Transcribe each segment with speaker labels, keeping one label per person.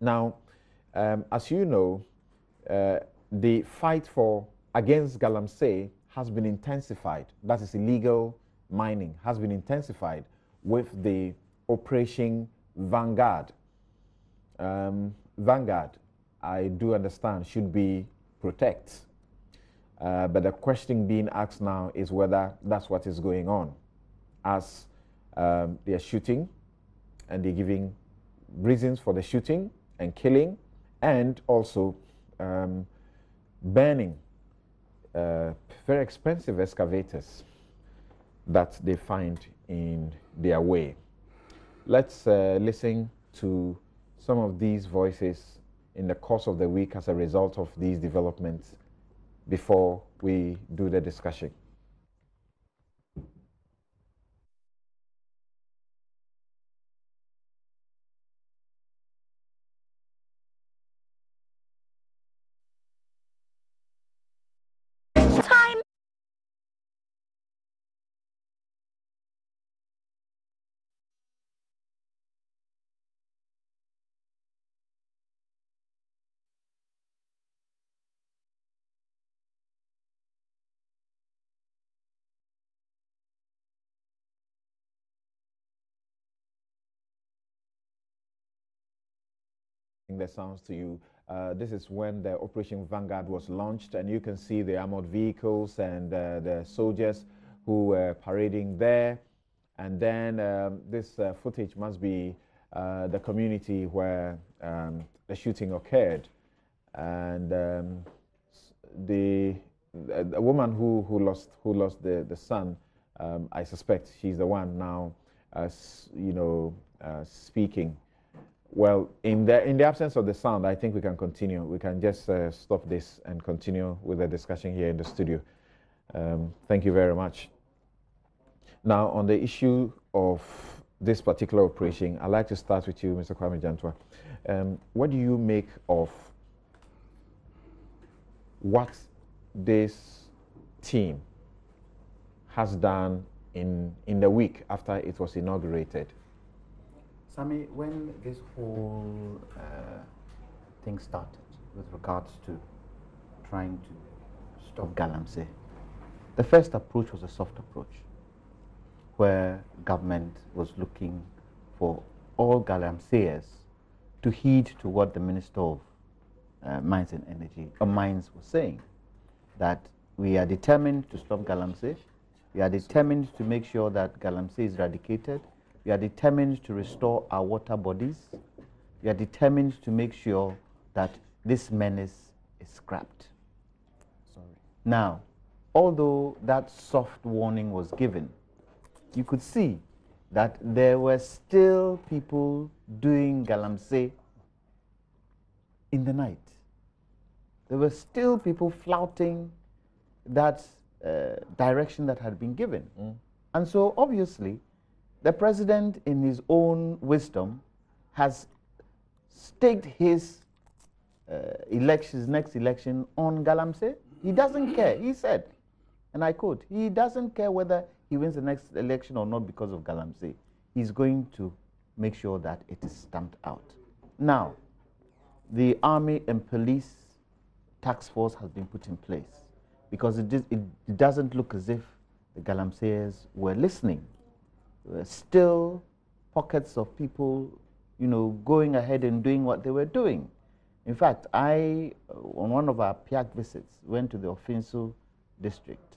Speaker 1: Now, as you know, the fight against Galamsey has been intensified. That is illegal mining has been intensified with the Operation Vanguard. Vanguard, I do understand, should be protect. But the question being asked now is whether that's what is going on, as they are shooting and they're giving reasons for the shooting and killing, and also burning very expensive excavators that they find in their way. Let's listen to some of these voices in the course of the week as a result of these developments before we do the discussion. The sounds to you. This is when the Operation Vanguard was launched, and you can see the armored vehicles and the soldiers who were parading there. And then this footage must be the community where the shooting occurred. And the woman who lost the son, I suspect she's the one now, speaking. Well, in the absence of the sound, I think we can continue. We can just stop this and continue with the discussion here in the studio. Thank you very much. Now, on the issue of this particular operation, I'd like to start with you, Mr. Kwame Jantwa. What do you make of what this team has done in the week after it was inaugurated?
Speaker 2: Sammy, when this whole thing started with regards to trying to stop Galamsey, the first approach was a soft approach, where government was looking for all Galamseyers to heed to what the Minister of Mines and Energy, or Mines, was saying, that we are determined to stop Galamsey, we are determined to make sure that Galamsey is eradicated, we are determined to restore our water bodies. We are determined to make sure that this menace is scrapped. Sorry. Now, although that soft warning was given, you could see that there were still people doing Galamsey in the night. There were still people flouting that direction that had been given. And so, obviously, the president, in his own wisdom, has staked his next election on Galamsey. He doesn't care. He said, and I quote, he doesn't care whether he wins the next election or not because of Galamsey. He's going to make sure that it is stamped out. Now, the army and police task force has been put in place because it doesn't look as if the Galamseyers were listening. There were still pockets of people, going ahead and doing what they were doing. In fact, I, on one of our PIAC visits, went to the Ofinsu district,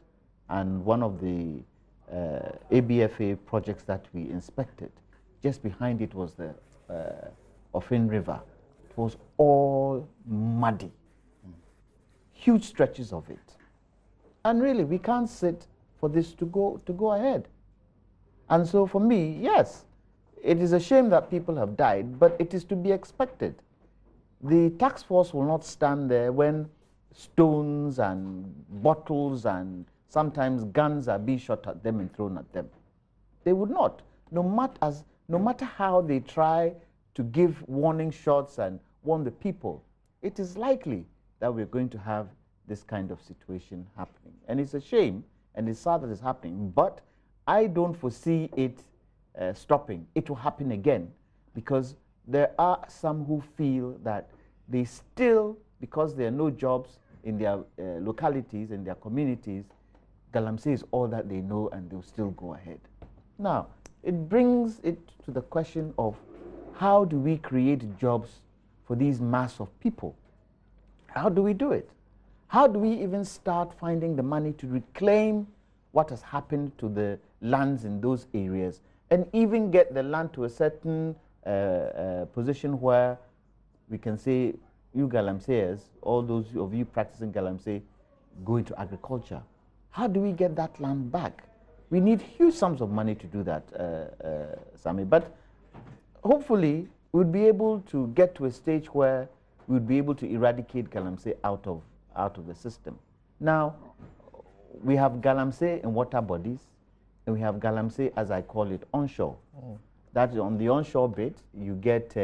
Speaker 2: and one of the ABFA projects that we inspected, just behind it was the Ofin River. It was all muddy, huge stretches of it. And really, we can't sit for this to go ahead. And so for me, yes, it is a shame that people have died, but it is to be expected. The task force will not stand there when stones and bottles and sometimes guns are being shot at them and thrown at them. They would not, no matter how they try to give warning shots and warn the people, it is likely that we're going to have this kind of situation happening. And it's a shame, and it's sad that it's happening, but I don't foresee it stopping. It will happen again because there are some who feel that they still, because there are no jobs in their localities, in their communities, Galamsey is all that they know and they'll still go ahead. Now, it brings it to the question of how do we create jobs for these mass of people? How do we do it? How do we even start finding the money to reclaim what has happened to the lands in those areas and even get the land to a certain position where we can say, you Galamseyers, all those of you practicing Galamsey, go into agriculture. How do we get that land back? We need huge sums of money to do that, Sammy. But hopefully, we'll be able to get to a stage where we'll be able to eradicate Galamsey out of the system. Now, we have Galamsey in water bodies, and we have Galamsey, as I call it, onshore. That on the onshore bit, you get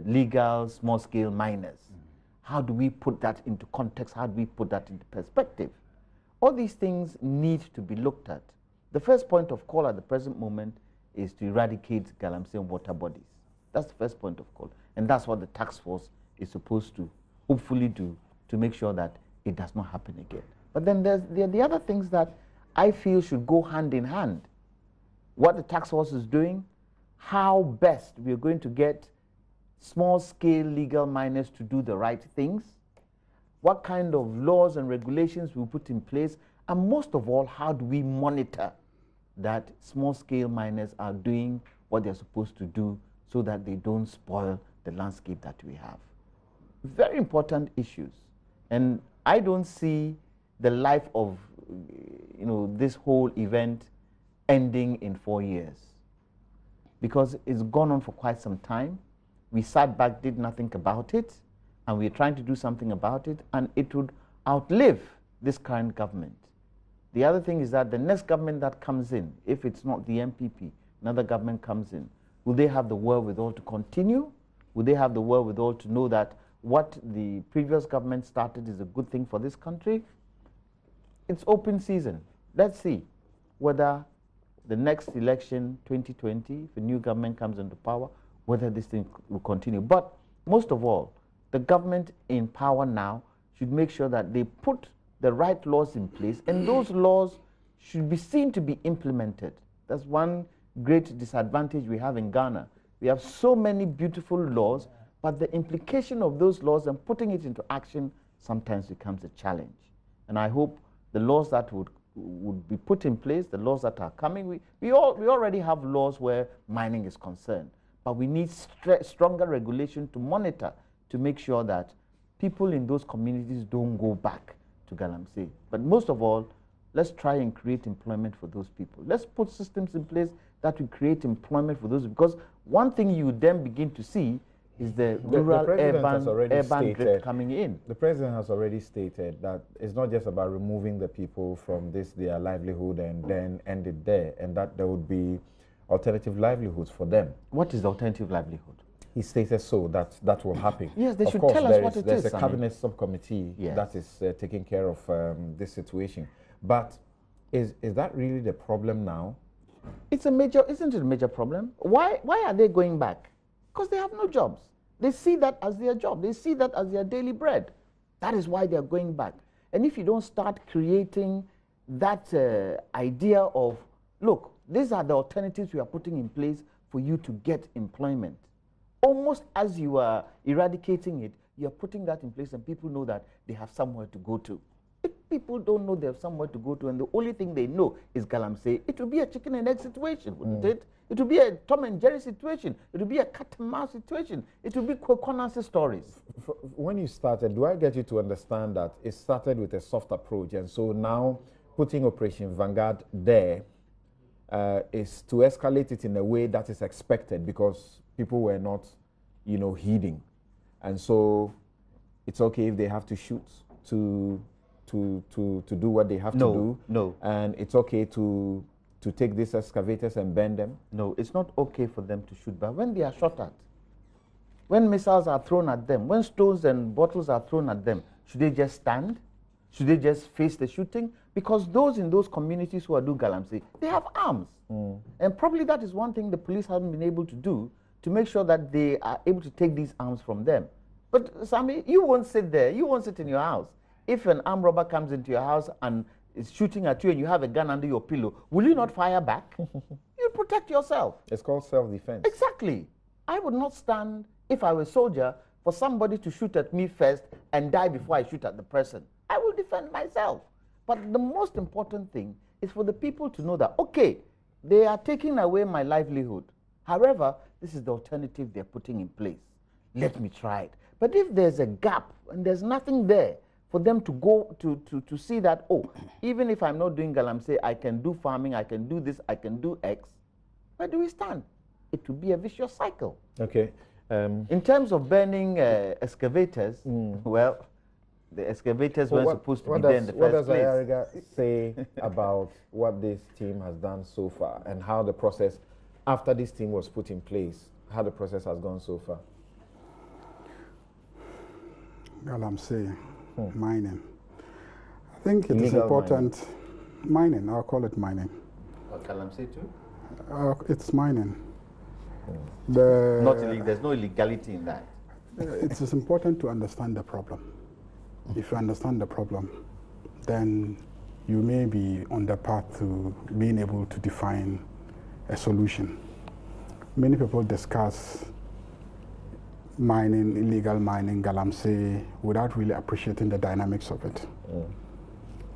Speaker 2: legal small-scale miners. How do we put that into context? How do we put that into perspective? All these things need to be looked at. The first point of call at the present moment is to eradicate Galamsey water bodies. That's the first point of call. And that's what the task force is supposed to hopefully do to make sure that it does not happen again. But then there are the other things that I feel should go hand in hand. What the task force is doing, how best we are going to get small-scale legal miners to do the right things, what kind of laws and regulations we put in place, and most of all, how do we monitor that small-scale miners are doing what they're supposed to do so that they don't spoil the landscape that we have. Very important issues. And I don't see the life of this whole event ending in 4 years, because it's gone on for quite some time. We sat back, did nothing about it, and we're trying to do something about it, and it would outlive this current government. The other thing is that the next government that comes in, if it's not the MPP, another government comes in, will they have the wherewithal to continue? Will they have the wherewithal to know that what the previous government started is a good thing for this country? It's open season. Let's see whether the next election, 2020, if a new government comes into power, whether this thing will continue. But most of all, the government in power now should make sure that they put the right laws in place, and those laws should be seen to be implemented. That's one great disadvantage we have in Ghana. We have so many beautiful laws, but the implication of those laws and putting it into action sometimes becomes a challenge. And I hope the laws that would be put in place, the laws that are coming, we already have laws where mining is concerned, but we need stronger regulation to monitor, to make sure that people in those communities don't go back to Galamsey. But most of all, let's try and create employment for those people. Let's put systems in place that will create employment for those, because one thing you then begin to see is the rural-urban drift coming in.
Speaker 1: The president has already stated that it's not just about removing the people from their livelihood and then end it there, and that there would be alternative livelihoods for them.
Speaker 2: What is the alternative livelihood?
Speaker 1: He stated so that will happen.
Speaker 2: Yes, they should tell us what it is.
Speaker 1: There's a cabinet subcommittee that is taking care of this situation. But is that really the problem now?
Speaker 2: Isn't it a major problem? Why are they going back? Because they have no jobs. They see that as their job. They see that as their daily bread. That is why they're going back. And if you don't start creating that idea of, look, these are the alternatives we are putting in place for you to get employment. Almost as you are eradicating it, you are putting that in place and people know that they have somewhere to go to. If people don't know they have somewhere to go to and the only thing they know is Galamsey, it will be a chicken and egg situation, wouldn't it? It will be a Tom and Jerry situation. It will be a cat and mouse situation. It will be Kwekonasi stories.
Speaker 1: When you started, do I get you to understand that it started with a soft approach, and so now putting Operation Vanguard there is to escalate it in a way that is expected because people were not, heeding, and so it's okay if they have to shoot to do what they have to do.
Speaker 2: No.
Speaker 1: And it's okay to take these excavators and bend them.
Speaker 2: No, it's not okay for them to shoot, but when they are shot at, when missiles are thrown at them, when stones and bottles are thrown at them, should they just stand? Should they just face the shooting? Because those in those communities who are doing Galamsey, they have arms. And probably that is one thing the police haven't been able to do, to make sure that they are able to take these arms from them. But Sammy, you won't sit there. You won't sit in your house. If an armed robber comes into your house and is shooting at you and you have a gun under your pillow, will you not fire back? You protect yourself.
Speaker 1: It's called self-defense.
Speaker 2: Exactly. I would not stand, if I were a soldier, for somebody to shoot at me first and die before I shoot at the person. I will defend myself. But the most important thing is for the people to know that, okay, they are taking away my livelihood. However, this is the alternative they're putting in place. Let me try it. But if there's a gap and there's nothing there for them to go to see that, oh, even if I'm not doing Galamsey, I can do farming, I can do this, I can do X, where do we stand? It will be a vicious cycle.
Speaker 1: Okay.
Speaker 2: In terms of burning excavators, well, the excavators weren't supposed to be there in the first place.
Speaker 1: What does Ayariga say about what this team has done so far and how the process, after this team was put in place, how the process has gone so far?
Speaker 3: Galamsey, mining. I think it is important. Mining, I'll call it mining.
Speaker 2: Galamsey too?
Speaker 3: It's mining.
Speaker 2: Not illegal, there's no illegality in that.
Speaker 3: It is important to understand the problem. If you understand the problem, then you may be on the path to being able to define a solution. Many people discuss mining, illegal mining, Galamsey, without really appreciating the dynamics of it.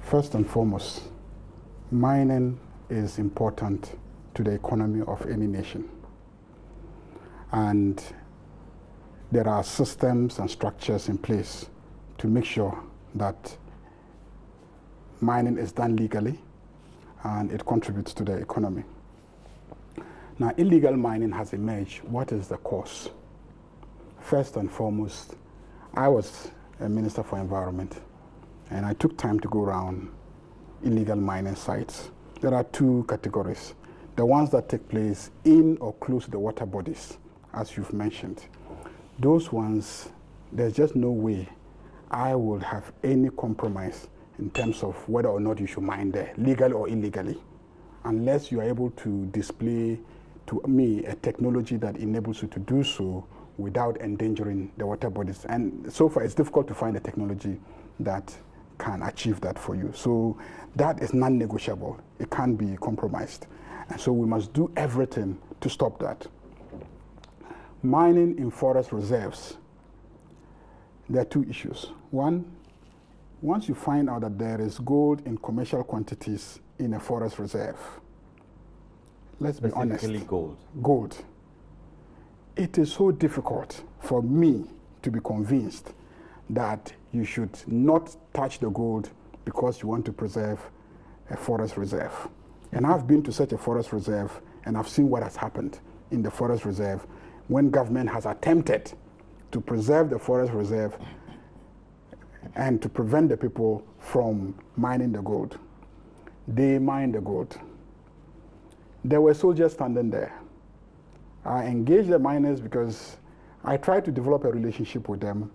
Speaker 3: First and foremost, mining is important to the economy of any nation. And there are systems and structures in place to make sure that mining is done legally and it contributes to the economy. Now, illegal mining has emerged. What is the cause? First and foremost, I was a Minister for Environment, and I took time to go around illegal mining sites. There are two categories. The ones that take place in or close to the water bodies, as you've mentioned. Those ones, there's just no way I would have any compromise in terms of whether or not you should mine there, legally or illegally, unless you are able to display to me a technology that enables you to do so without endangering the water bodies. And so far, it's difficult to find a technology that can achieve that for you. So that is non-negotiable. It can't be compromised. And so we must do everything to stop that. Mining in forest reserves, there are two issues. One, once you find out that there is gold in commercial quantities in a forest reserve, let's be honest.
Speaker 2: Specifically gold.
Speaker 3: Gold. It is so difficult for me to be convinced that you should not touch the gold because you want to preserve a forest reserve. And I've been to such a forest reserve and I've seen what has happened in the forest reserve when government has attempted to preserve the forest reserve and to prevent the people from mining the gold. They mined the gold. There were soldiers standing there. I engaged the miners because I tried to develop a relationship with them.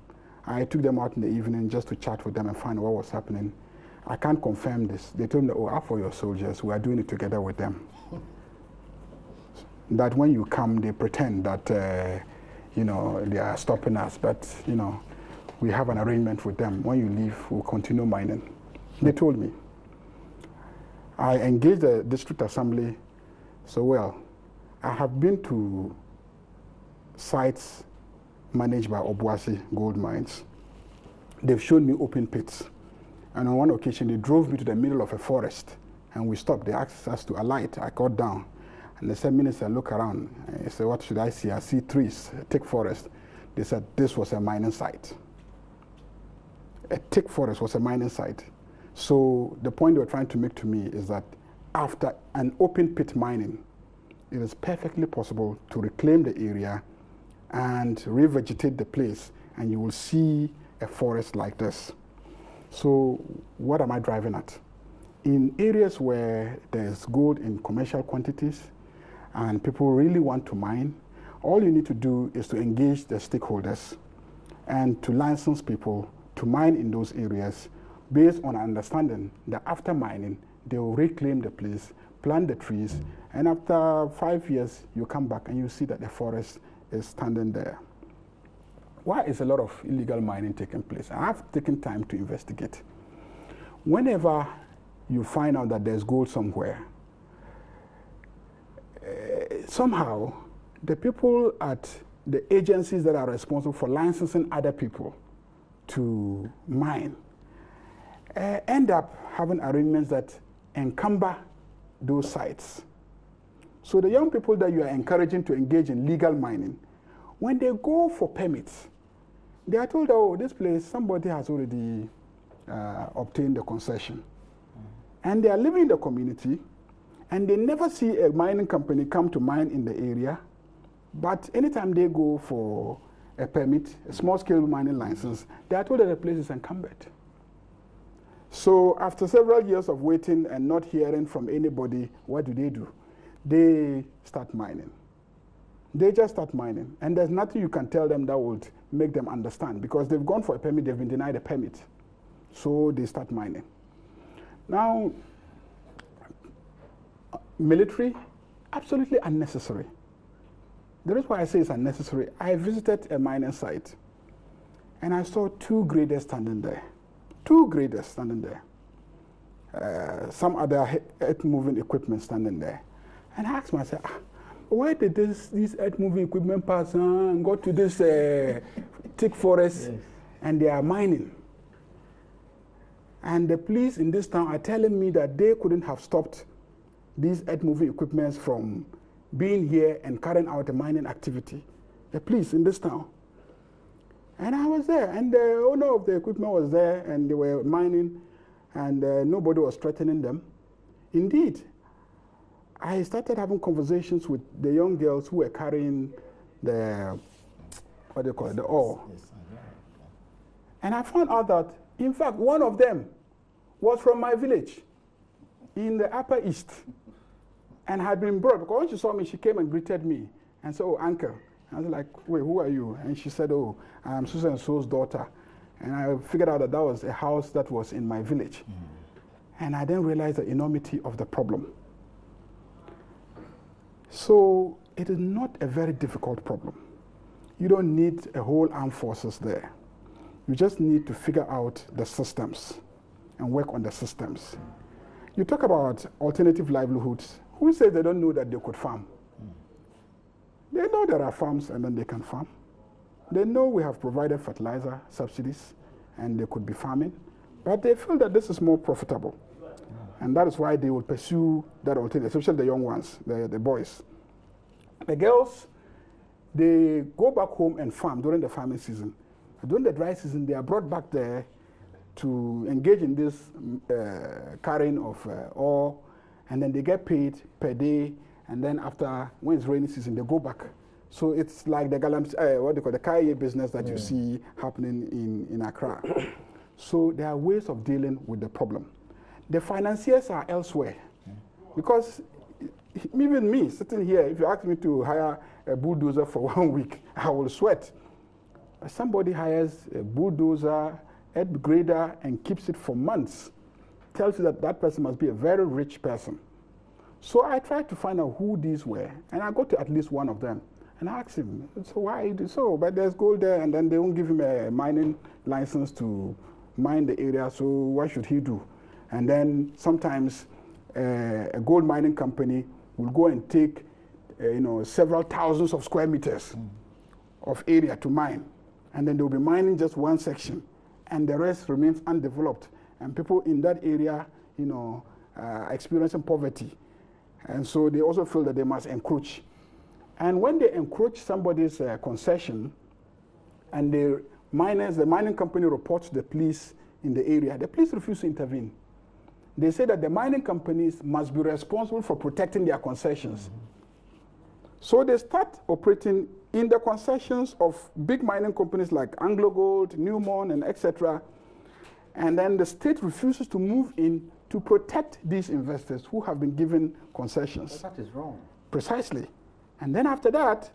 Speaker 3: I took them out in the evening just to chat with them and find what was happening. I can't confirm this. They told me, oh, up for your soldiers, we are doing it together with them. That when you come, they pretend that, you know, they are stopping us, but, you know, we have an arrangement with them. When you leave, we'll continue mining. They told me. I engaged the district assembly. So, well, I have been to sites managed by Obuasi gold mines. They've shown me open pits. And on one occasion, they drove me to the middle of a forest, and we stopped. They asked us to alight. I got down. And they said, Minister, look around. I said, what should I see? I see trees, a thick forest. They said, this was a mining site. A thick forest was a mining site. So the point they were trying to make to me is that after an open pit mining, it is perfectly possible to reclaim the area and revegetate the place, and you will see a forest like this. So what am I driving at? In areas where there's gold in commercial quantities and people really want to mine, all you need to do is to engage the stakeholders and to license people to mine in those areas based on understanding that after mining, they will reclaim the place, plant the trees, and after 5 years, you come back and you see that the forest is standing there. Why is a lot of illegal mining taking place? I've taken time to investigate. Whenever you find out that there's gold somewhere, somehow the people at the agencies that are responsible for licensing other people to mine end up having arrangements that encumber those sites. So the young people that you are encouraging to engage in legal mining, when they go for permits, they are told, oh, this place, somebody has already obtained the concession. And they are living in the community, and they never see a mining company come to mine in the area. But anytime they go for a permit, a small-scale mining license, they are told that the place is encumbered. So after several years of waiting and not hearing from anybody, what do? They start mining. They just start mining. And there's nothing you can tell them that would make them understand, because they've gone for a permit, they've been denied a permit. So they start mining. Now, military, absolutely unnecessary. The reason why I say it's unnecessary, I visited a mining site and I saw two graders standing there. Two graders standing there. Some other earth-moving equipment standing there. And I asked myself, where did these earth-moving equipment pass and go to this thick forest? Yes. And they are mining. And the police in this town are telling me that they couldn't have stopped these earth-moving equipments from being here and carrying out a mining activity. The police in this town. And I was there, and the owner of the equipment was there, and they were mining, and nobody was threatening them. Indeed, I started having conversations with the young girls who were carrying the, what do you call it, the ore. Yes. And I found out that, in fact, one of them was from my village in the Upper East and had been brought, because when she saw me, she came and greeted me and said, oh, uncle. I was like, wait, who are you? And she said, oh, I'm Susan So's daughter. And I figured out that that was a house that was in my village. And I then realized the enormity of the problem. So it is not a very difficult problem. You don't need a whole armed forces there. You just need to figure out the systems and work on the systems. You talk about alternative livelihoods. Who says they don't know that they could farm? They know there are farms and then they can farm. They know we have provided fertilizer subsidies and they could be farming, but they feel that this is more profitable. And that is why they will pursue that alternative, especially the young ones, the boys. The girls, they go back home and farm during the farming season. During the dry season, they are brought back there to engage in this carrying of ore, and then they get paid per day, and then after, when it's rainy season, they go back. So it's like the Galamsey, what they call the Kaye business that you see happening in Accra. So there are ways of dealing with the problem. The financiers are elsewhere, because even me, sitting here, if you ask me to hire a bulldozer for 1 week, I will sweat. But somebody hires a bulldozer, earth grader, and keeps it for months, tells you that that person must be a very rich person. So I tried to find out who these were, and I got to at least one of them. And I asked him, so why you do so? But there's gold there, and then they won't give him a mining license to mine the area, so what should he do? And then sometimes a gold mining company will go and take several thousands of square meters of area to mine. And then they'll be mining just one section, and the rest remains undeveloped. And people in that area, are experiencing poverty. And so they also feel that they must encroach. And when they encroach somebody's concession, and the mining company reports to the police in the area, the police refuse to intervene. They say that the mining companies must be responsible for protecting their concessions. So they start operating in the concessions of big mining companies like AngloGold, Newmont, and etc. And then the state refuses to move in to protect these investors who have been given concessions.
Speaker 2: But that is wrong.
Speaker 3: Precisely. And then after that,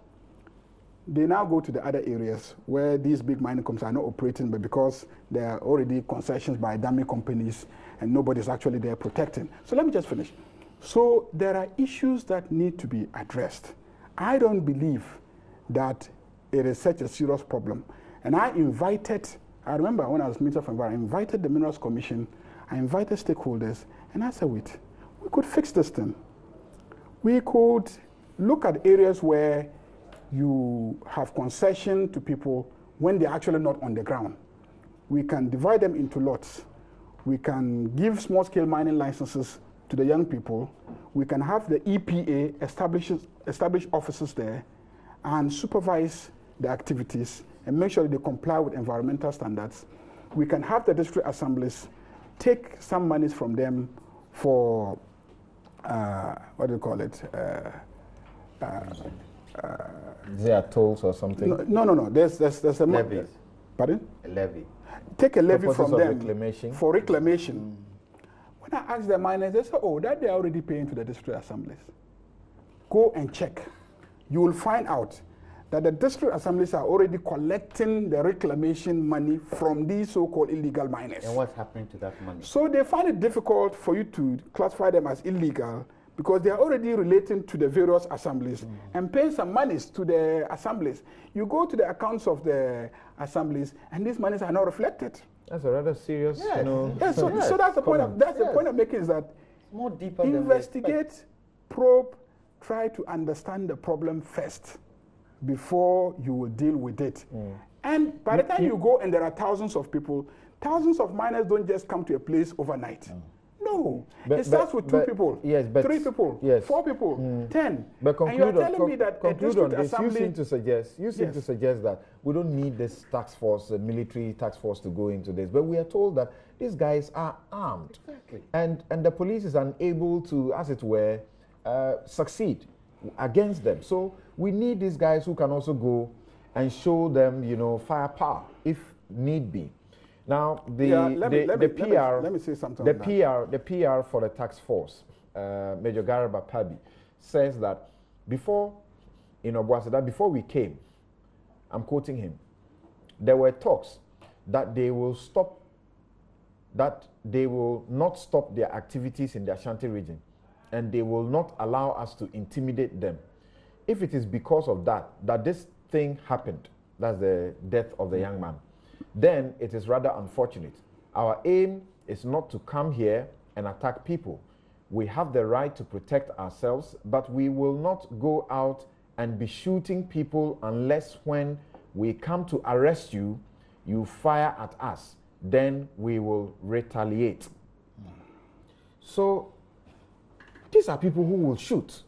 Speaker 3: they now go to the other areas where these big mining companies are not operating, but because there are already concessions by dummy companies and nobody's actually there protecting. So let me just finish. So there are issues that need to be addressed. I don't believe that it is such a serious problem. And I remember when I was Minister of Environment, I invited the Minerals Commission, I invited stakeholders, and I said, wait, we could fix this thing. We could look at areas where you have concession to people when they're actually not on the ground. We can divide them into lots. We can give small-scale mining licenses to the young people. We can have the EPA establish offices there and supervise the activities and make sure that they comply with environmental standards. We can have the district assemblies take some monies from them for, what do you call it?
Speaker 1: There are tolls or something?
Speaker 3: No. There's a
Speaker 2: levies.
Speaker 3: Pardon?
Speaker 2: A levy.
Speaker 3: Take a levy from them
Speaker 1: reclamation.
Speaker 3: for reclamation. When I ask the miners, they say, oh, that they're already paying to the district assemblies. Go and check. You will find out that the district assemblies are already collecting the reclamation money from these so-called illegal miners.
Speaker 2: And what's happening to that money?
Speaker 3: So they find it difficult for you to classify them as illegal because they are already relating to the various assemblies and paying some monies to the assemblies. You go to the accounts of the assemblies and these monies are not reflected.
Speaker 1: That's a rather serious,
Speaker 3: Yes.
Speaker 1: you know.
Speaker 3: Yes, so that's the point. The point I'm making is that
Speaker 2: More deeper
Speaker 3: investigate, probe, try to understand the problem first before you will deal with it. And by the time you go and there are thousands of people, thousands of miners don't just come to a place overnight. No, it starts with two people,
Speaker 1: yes, but
Speaker 3: 3 people,
Speaker 1: yes.
Speaker 3: 4 people, 10.
Speaker 1: But
Speaker 3: and you're telling me that a district assembly...
Speaker 1: You seem to suggest that we don't need this task force, military task force to go into this. But we are told that these guys are armed.
Speaker 2: Exactly.
Speaker 1: And the police is unable to, as it were, succeed against them. So we need these guys who can also go and show them, you know, firepower if need be. Now, let me say something.
Speaker 3: The
Speaker 1: PR for the task force, Major Garba Pabi, says that before we came, I'm quoting him, there were talks that they will not stop their activities in the Ashanti region, and they will not allow us to intimidate them. If it is because of that this thing happened, that's the death of the young man, then it is rather unfortunate. Our aim is not to come here and attack people. We have the right to protect ourselves, but we will not go out and be shooting people unless when we come to arrest you, you fire at us. Then we will retaliate. So these are people who will shoot.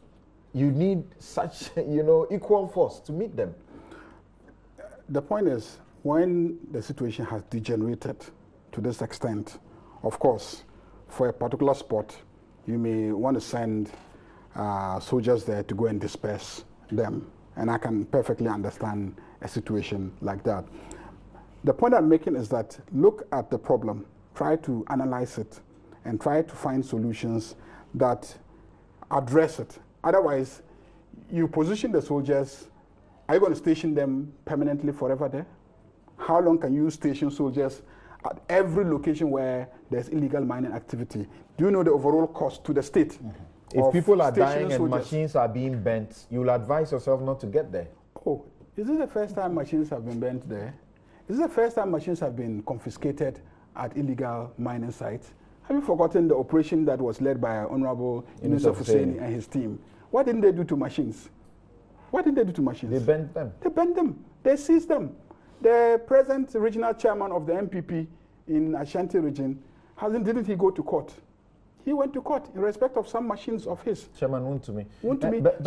Speaker 1: You need such, you know, equal force to meet them.
Speaker 3: The point is, when the situation has degenerated to this extent, of course, for a particular spot, you may want to send soldiers there to go and disperse them. And I can perfectly understand a situation like that. The point I'm making is that look at the problem, try to analyze it, and try to find solutions that address it. Otherwise, you position the soldiers, are you going to station them permanently forever there? How long can you station soldiers at every location where there's illegal mining activity? Do you know the overall cost to the state?
Speaker 1: If people are dying and machines are being bent, you'll advise yourself not to get there.
Speaker 3: Oh, is this the first time machines have been bent there? Is this the first time machines have been confiscated at illegal mining sites? Have you forgotten the operation that was led by Honorable Yusuf Husseini and his team? What didn't they do to machines? What did they do to machines?
Speaker 1: They bent them.
Speaker 3: They bent them. They seized them. The present regional chairman of the MPP in Ashanti region, didn't he go to court? He went to court in respect of some machines of his.
Speaker 1: Chairman Wuntumi.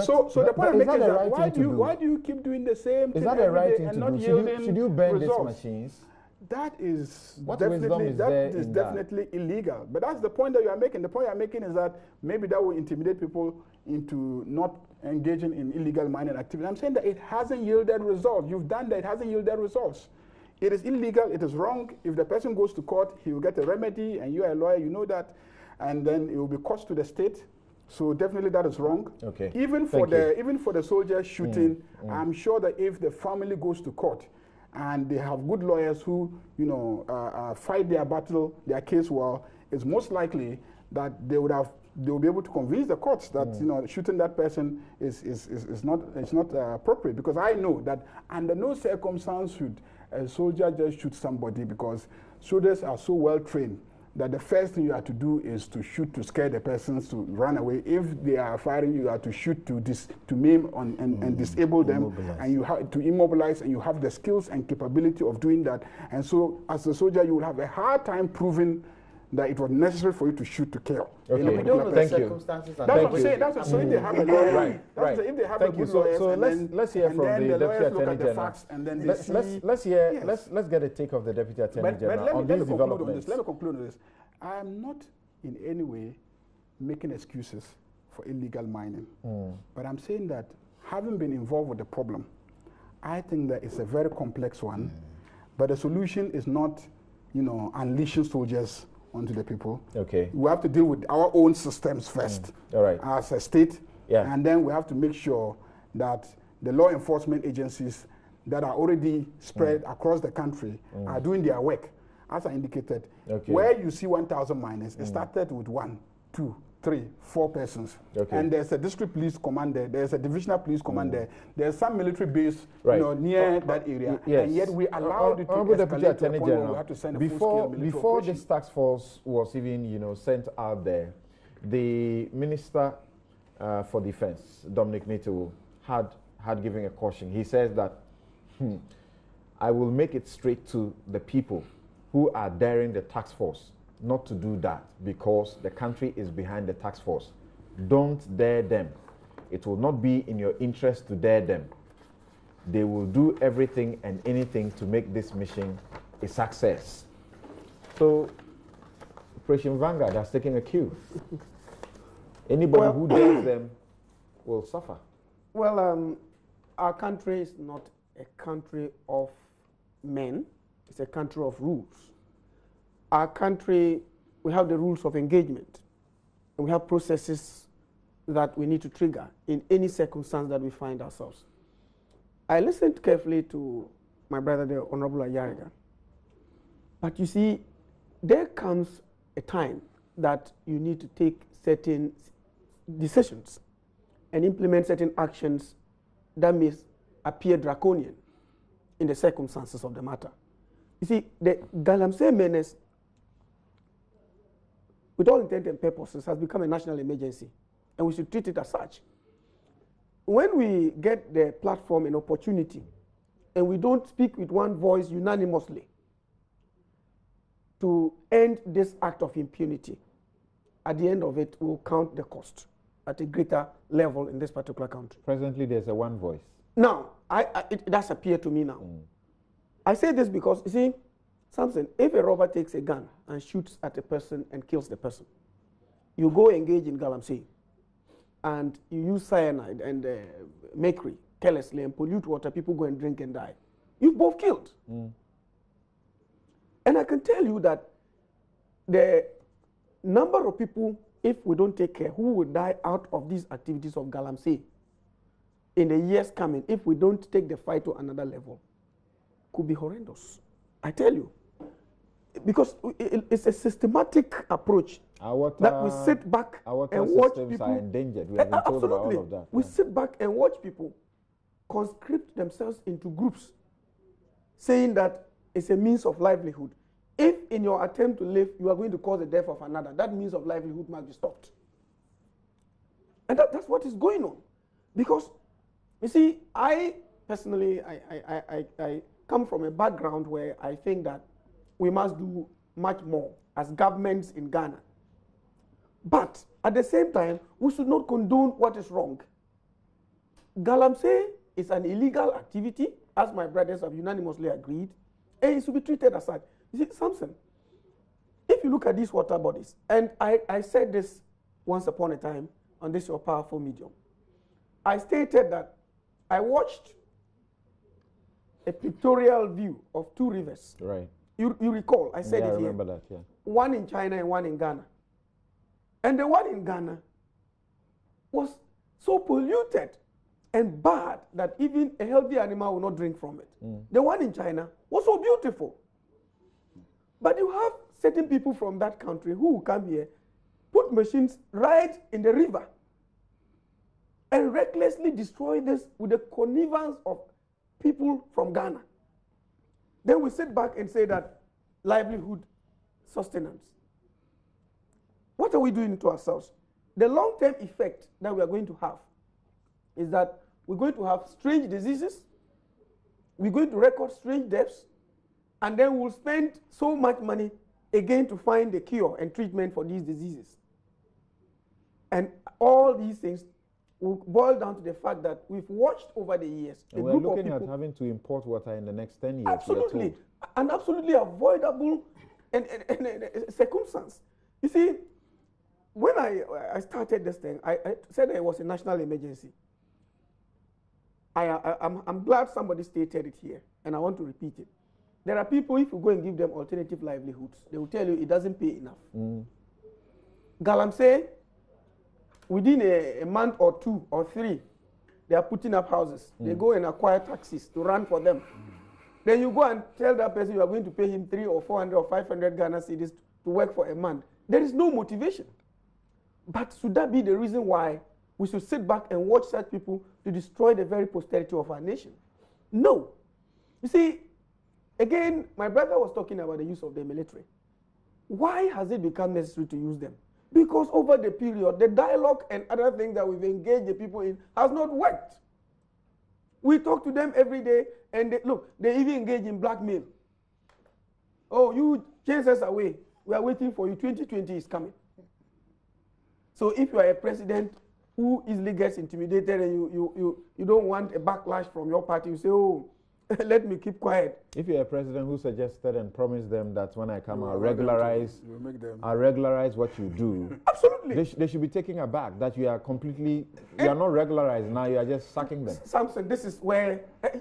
Speaker 3: So the point I'm making is that why do you keep doing the same thing every day and not yielding
Speaker 1: Should you ban these
Speaker 3: results?
Speaker 1: machines?
Speaker 3: That is
Speaker 1: What wisdom is there in that?
Speaker 3: definitely illegal. But that's the point that you are making. The point you are making is that maybe that will intimidate people into not engaging in illegal mining activity. I'm saying that it hasn't yielded results. You've done that, it hasn't yielded results. It is illegal, it is wrong. If the person goes to court, he will get a remedy, and you are a lawyer, you know that, and then it will be cost to the state. So definitely that is wrong.
Speaker 1: Okay.
Speaker 3: Even for the soldiers shooting, I'm sure that if the family goes to court and they have good lawyers who, you know, fight their battle, their case well, it's most likely that they would have they will be able to convince the courts that you know, shooting that person is not appropriate, because I know that under no circumstance should a soldier just shoot somebody, because soldiers are so well trained that the first thing you have to do is to shoot to scare the persons to run away. If they are firing, you have to shoot to maim and disable them, and you have to immobilize, and you have the skills and capability of doing that. And so as a soldier, you will have a hard time proving that it was necessary for you to shoot to kill.
Speaker 1: Okay.
Speaker 2: We don't know the circumstances.
Speaker 3: That's what I'm saying. That's what, so if they have a lawyer,
Speaker 1: right.
Speaker 3: If they have a good
Speaker 1: so
Speaker 3: lawyer,
Speaker 1: let's hear from the Deputy Attorney General.
Speaker 3: And then
Speaker 1: let's get a take of the Deputy Attorney General on these developments.
Speaker 3: Let me conclude on this. I am not in any way making excuses for illegal mining, but I'm saying that having been involved with the problem, I think that it's a very complex one, but the solution is not, you know, unleashing soldiers onto the people.
Speaker 1: Okay.
Speaker 3: We have to deal with our own systems first,
Speaker 1: all right,
Speaker 3: as a state,
Speaker 1: yeah,
Speaker 3: and then we have to make sure that the law enforcement agencies that are already spread across the country are doing their work. As I indicated, where you see 1,000 miners, it started with 1, 2, 3, 4 persons. Okay. And there's a district police commander, there's a divisional police commander, there's some military base, you know, near that area.
Speaker 1: Yes.
Speaker 3: And yet we allowed it to escalate to the point where we have to send a full-scale military
Speaker 1: before
Speaker 3: operation.
Speaker 1: this task force was even, you know, sent out there, the Minister for Defense, Dominic Nitiwu, had given a caution. He says that, I will make it straight to the people who are daring the task force not to do that, because the country is behind the task force. Don't dare them. It will not be in your interest to dare them. They will do everything and anything to make this mission a success. So, Operation Vanguard has taken a cue. Anybody who dares them will suffer.
Speaker 4: Well, our country is not a country of men. It's a country of rules. Our country, we have the rules of engagement, and we have processes that we need to trigger in any circumstance that we find ourselves. I listened carefully to my brother, the Honorable Ayariga. But you see, there comes a time that you need to take certain decisions and implement certain actions that may appear draconian in the circumstances of the matter. You see, the Galamsey menace, with all intent and purposes, has become a national emergency, and we should treat it as such. When we get the platform and opportunity, and we don't speak with one voice unanimously to end this act of impunity, at the end of it, we'll count the cost at a greater level in this particular country.
Speaker 1: Presently, there's a one voice.
Speaker 4: Now, it does appear to me now. I say this because, you see, Samson, if a robber takes a gun and shoots at a person and kills the person, you go engage in Galamsey, and you use cyanide and mercury carelessly and pollute water, people go and drink and die. You've both killed. And I can tell you that the number of people, if we don't take care, who will die out of these activities of Galamsey in the years coming, if we don't take the fight to another level, could be horrendous. I tell you. Because it's a systematic approach that we sit back and watch people.
Speaker 1: Are endangered. We have been told about all of that.
Speaker 4: We sit back and watch people conscript themselves into groups, saying that it's a means of livelihood. If in your attempt to live, you are going to cause the death of another, that means of livelihood must be stopped. And that's what is going on. Because, you see, I personally, I come from a background where I think that we must do much more as governments in Ghana. But at the same time, we should not condone what is wrong. Galamsey is an illegal activity, as my brothers have unanimously agreed, and it should be treated as such. You see, Samson, if you look at these water bodies, and I said this once upon a time on this your powerful medium, I stated that I watched a pictorial view of two rivers.
Speaker 1: Right.
Speaker 4: You recall, I said
Speaker 1: I
Speaker 4: it
Speaker 1: remember
Speaker 4: here.
Speaker 1: that, yeah.
Speaker 4: One in China and one in Ghana. And the one in Ghana was so polluted and bad that even a healthy animal will not drink from it. The one in China was so beautiful. But you have certain people from that country who will come here put machines right in the river and recklessly destroy this with the connivance of people from Ghana. Then we sit back and say that livelihood sustenance. What are we doing to ourselves? The long-term effect that we are going to have is that we're going to have strange diseases, we're going to record strange deaths, and then we'll spend so much money again to find a cure and treatment for these diseases. And all these things will boil down to the fact that we've watched over the years.
Speaker 1: And we're looking at having to import water in the next 10 years.
Speaker 4: Absolutely. An absolutely avoidable and circumstance. You see, when I started this thing, I said it was a national emergency. I'm glad somebody stated it here, and I want to repeat it. There are people, if you go and give them alternative livelihoods, they will tell you it doesn't pay enough. Galamsey, within a month or 2 or 3, they are putting up houses. They go and acquire taxis to run for them. Then you go and tell that person you are going to pay him 300 or 400 or 500 Ghana cedis to work for a month. There is no motivation. But should that be the reason why we should sit back and watch such people to destroy the very posterity of our nation? No. You see, again, my brother was talking about the use of the military. Why has it become necessary to use them? Because over the period, the dialogue and other things that we've engaged the people in has not worked. We talk to them every day, and they even engage in blackmail. Oh, you chase us away. We are waiting for you. 2020 is coming. So if you are a president who easily gets intimidated and you don't want a backlash from your party, you say, oh, let me keep quiet.
Speaker 1: If you're a president who suggested and promised them that when I come, I'll regularize what you do.
Speaker 4: Absolutely.
Speaker 1: They should be taken aback that you are completely, you are not regularized now, you are just sacking them.
Speaker 4: Samson, this is where,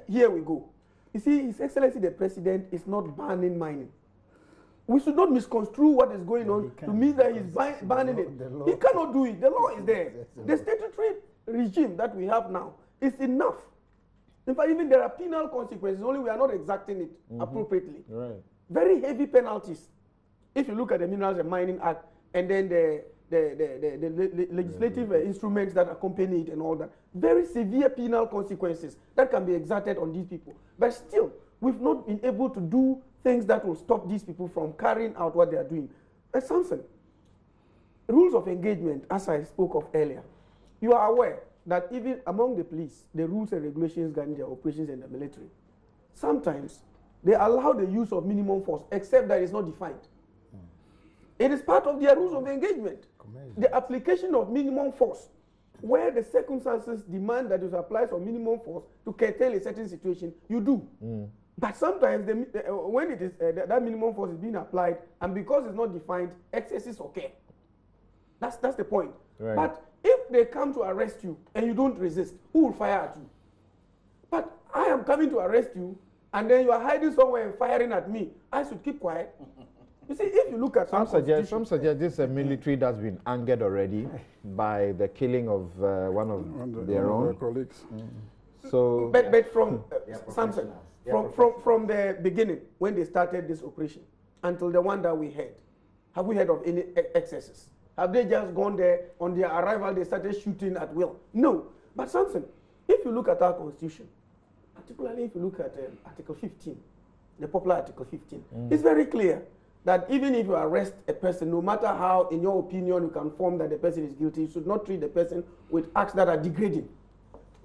Speaker 4: here we go. You see, His Excellency the President is not banning mining. We should not misconstrue what is going on to mean that he's banning it. He cannot do it. The law is there. The statutory regime that we have now is enough. In fact, even there are penal consequences, only we are not exacting it appropriately.
Speaker 1: Right.
Speaker 4: Very heavy penalties. If you look at the Minerals and Mining Act and then the legislative instruments that accompany it and all that, very severe penal consequences that can be exacted on these people. But still, we've not been able to do things that will stop these people from carrying out what they are doing. But Samson, rules of engagement, as I spoke of earlier, you are aware that even among the police, the rules and regulations governing their operations in the military, sometimes they allow the use of minimum force, except that it's not defined. It is part of their rules of engagement. The application of minimum force, where the circumstances demand that you apply for minimum force to curtail a certain situation, you do. But sometimes when it is that minimum force is being applied, and because it's not defined, excesses occur. That's the point.
Speaker 1: Right.
Speaker 4: But if they come to arrest you and you don't resist, who will fire at you? But I am coming to arrest you, and then you are hiding somewhere and firing at me. I should keep quiet. You see, if you look at
Speaker 1: some suggest this is a military that's been angered already by the killing of one of their own
Speaker 3: colleagues.
Speaker 4: So, but from Samson, from the beginning, when they started this operation, until the one that we had, have we heard of any excesses? Have they just gone there, on their arrival, they started shooting at will? No. But Samson, if you look at our constitution, particularly if you look at Article 15, the popular Article 15, it's very clear that even if you arrest a person, no matter how, in your opinion, you can form that the person is guilty, you should not treat the person with acts that are degrading.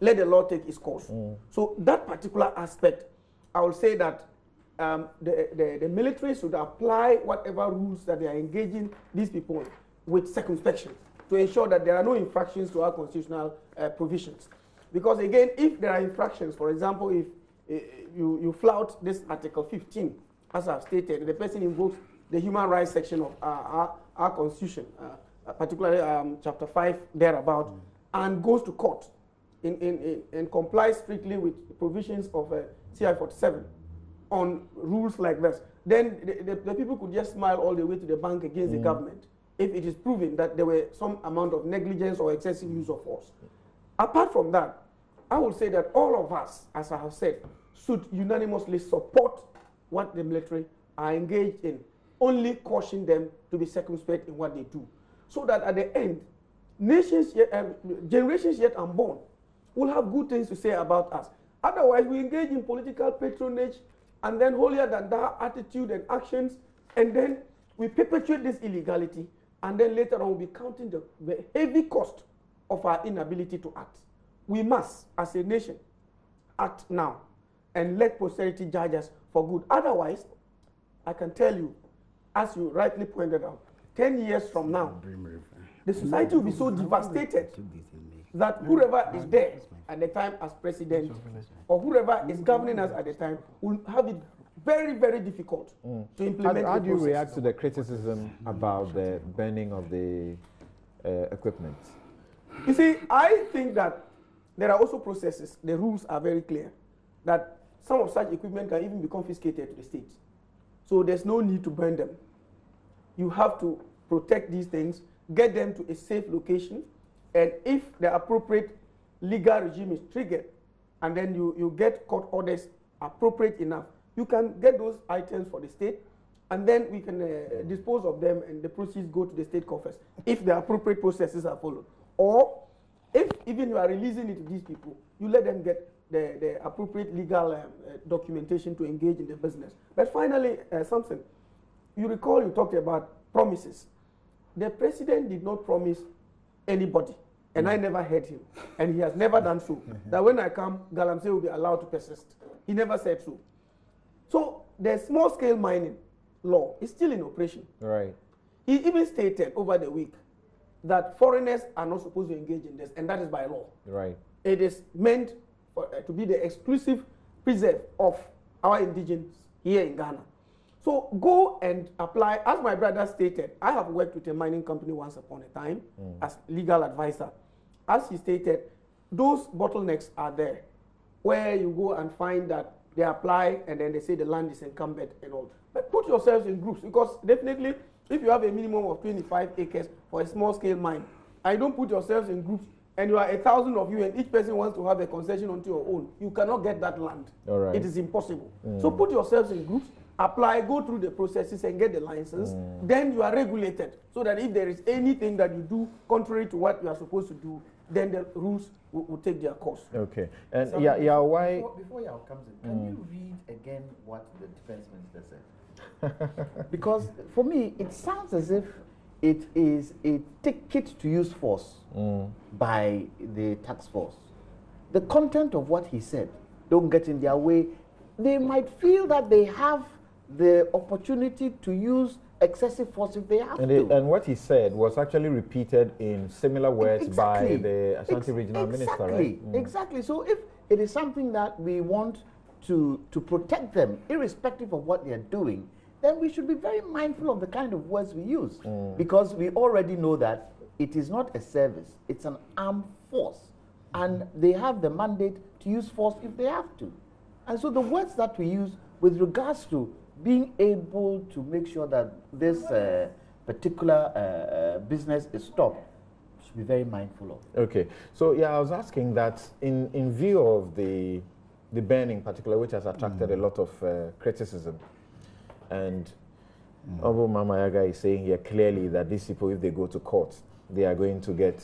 Speaker 4: Let the law take its course. So that particular aspect, I will say that the military should apply whatever rules that they are engaging these people in with circumspection to ensure that there are no infractions to our constitutional provisions. Because again, if there are infractions, for example, if you flout this Article 15, as I've stated, the person invokes the human rights section of our constitution, particularly Chapter 5 thereabout, and goes to court and complies strictly with the provisions of CI 47 on rules like this, then the people could just smile all the way to the bank against the government if it is proven that there were some amount of negligence or excessive use of force. Apart from that, I will say that all of us, as I have said, should unanimously support what the military are engaged in, only caution them to be circumspect in what they do. so that at the end, nations yet, generations yet unborn will have good things to say about us. Otherwise, we engage in political patronage and then holier than thou attitude and actions, and then we perpetuate this illegality, and then later on we'll be counting the heavy cost of our inability to act. We must, as a nation, act now and let posterity judge us for good. Otherwise, I can tell you, as you rightly pointed out, 10 years from now, the society will be so devastated that whoever is there at the time as president or whoever is governing us at the time will have it very, very difficult to implement.
Speaker 1: How do you react to the criticism about the burning of the equipment?
Speaker 4: You see, I think that there are also processes. The rules are very clear that some of such equipment can even be confiscated to the state. So there's no need to burn them. You have to protect these things, get them to a safe location, and if the appropriate legal regime is triggered, and then you get court orders appropriate enough, you can get those items for the state, and then we can dispose of them, and the proceeds go to the state coffers if the appropriate processes are followed. Or if even you are releasing it to these people, you let them get the appropriate legal documentation to engage in the business. But finally, something, you recall you talked about promises. The president did not promise anybody, and I never heard him, and he has never done so, that when I come, Galamsey will be allowed to persist. He never said so. So the small-scale mining law is still in operation.
Speaker 1: Right.
Speaker 4: He even stated over the week that foreigners are not supposed to engage in this, and that is by law.
Speaker 1: Right.
Speaker 4: It is meant to be the exclusive preserve of our indigenes here in Ghana. So go and apply. As my brother stated, I have worked with a mining company once upon a time as legal advisor. As he stated, those bottlenecks are there, where you go and find that they apply and then they say the land is incumbent and all. But put yourselves in groups, because definitely if you have a minimum of 25 acres for a small scale mine, I don't put yourselves in groups and you are 1,000 of you and each person wants to have a concession onto your own. You cannot get that land. All right. It is impossible. So put yourselves in groups, apply, go through the processes and get the license. Then you are regulated, so that if there is anything that you do contrary to what you are supposed to do, then the rules will take their course.
Speaker 1: Okay. And
Speaker 2: So
Speaker 1: why?
Speaker 2: Before Yao comes in, can you read again what the defense minister said? Because for me, it sounds as if it is a ticket to use force by the task force. The content of what he said, don't get in their way. They might feel that they have the opportunity to use excessive force if they have to.
Speaker 1: And what he said was actually repeated in similar words by the Ashanti Regional Minister, right?
Speaker 2: Exactly. So if it is something that we want to protect them, irrespective of what they're doing, then we should be very mindful of the kind of words we use, because we already know that it is not a service, it's an armed force, and they have the mandate to use force if they have to. And so the words that we use with regards to being able to make sure that this particular business is stopped, should be very mindful of.
Speaker 1: Okay. So I was asking that in view of the burning in particular, which has attracted a lot of criticism, and Honorable Mama Yaga is saying here clearly that these people, if they go to court, they are going to get,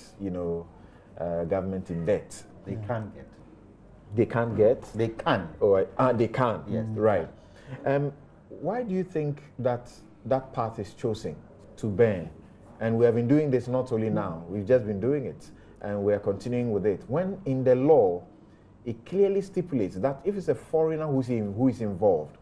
Speaker 1: government in debt.
Speaker 2: They can't get.
Speaker 1: They can't get?
Speaker 2: They can.
Speaker 1: Oh, they can.
Speaker 2: Yes.
Speaker 1: Right. Why do you think that that path is chosen to burn? And we have been doing this not only now, we've just been doing it, and we are continuing with it. When in the law, it clearly stipulates that if it's a foreigner who is involved,